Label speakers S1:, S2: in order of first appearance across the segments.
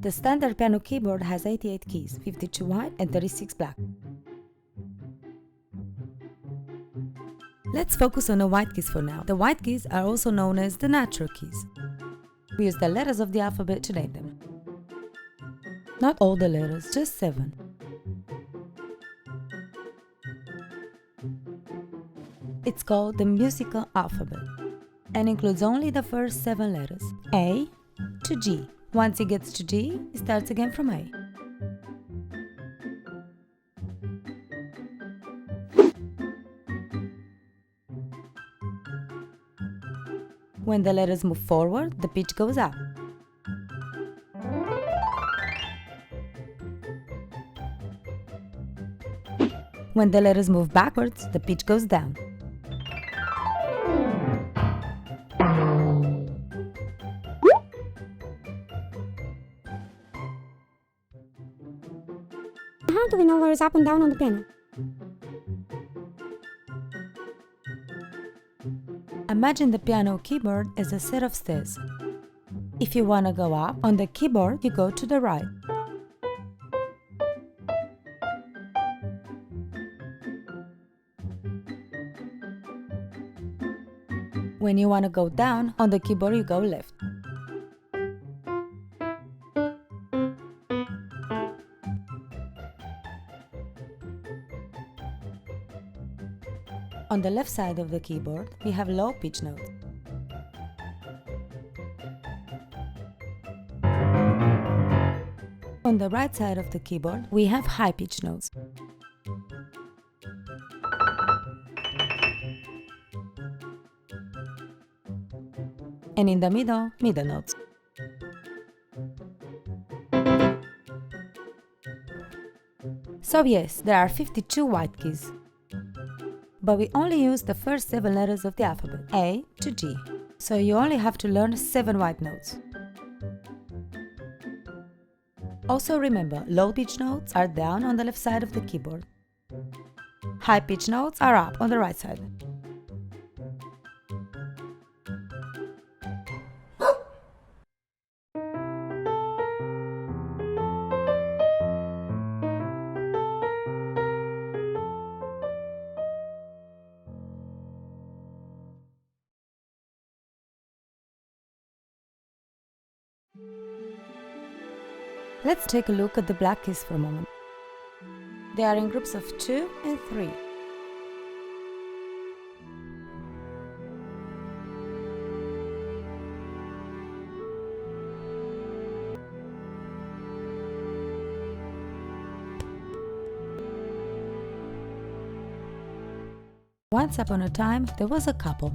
S1: The standard piano keyboard has 88 keys, 52 white and 36 black. Let's focus on the white keys for now. The white keys are also known as the natural keys. We use the letters of the alphabet to name them. Not all the letters, just 7. It's called the musical alphabet and includes only the first 7 letters, A to G. Once it gets to G, it starts again from A. When the letters move forward, the pitch goes up. When the letters move backwards, the pitch goes down.
S2: How do we know where is up and down on the piano?
S1: Imagine the piano keyboard as a set of stairs. If you want to go up on the keyboard, you go to the right. When you want to go down on the keyboard, you go left. On the left side of the keyboard, we have low pitch notes. On the right side of the keyboard, we have high pitch notes. And in the middle, middle notes. So yes, there are 52 white keys. But we only use the first 7 letters of the alphabet, A to G. So you only have to learn 7 white notes. Also remember, low pitch notes are down on the left side of the keyboard. High pitch notes are up on the right side. Let's take a look at the black keys for a moment. They are in groups of 2 and 3. Once upon a time, there was a couple.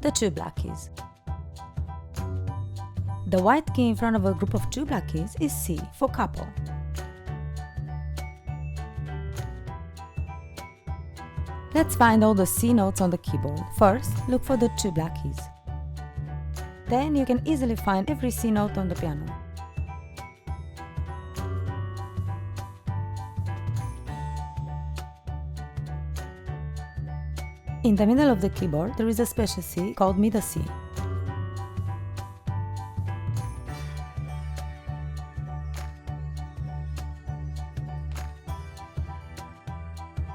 S1: The 2 black keys. The white key in front of a group of 2 black keys is C for couple. Let's find all the C notes on the keyboard. First, look for the 2 black keys. Then you can easily find every C note on the piano. In the middle of the keyboard, there is a special C called middle C.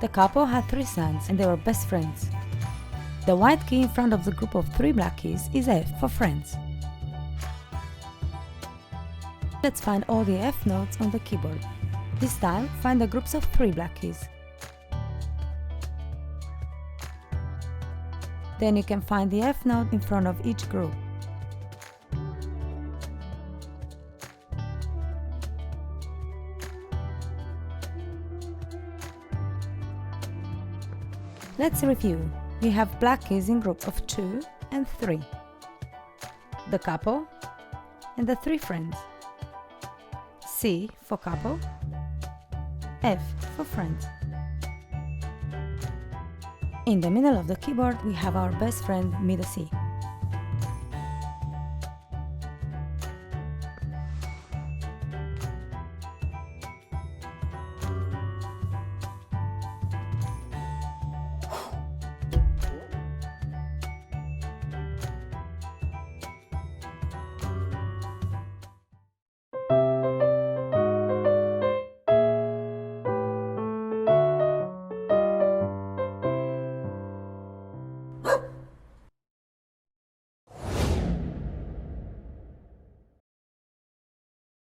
S1: The couple had 3 sons and they were best friends. The white key in front of the group of 3 black keys is F for friends. Let's find all the F notes on the keyboard. This time, find the groups of 3 black keys. Then you can find the F note in front of each group. Let's review. We have black keys in groups of 2 and 3. The couple and the 3 friends. C for couple, F for friends. In the middle of the keyboard, we have our best friend, middle C.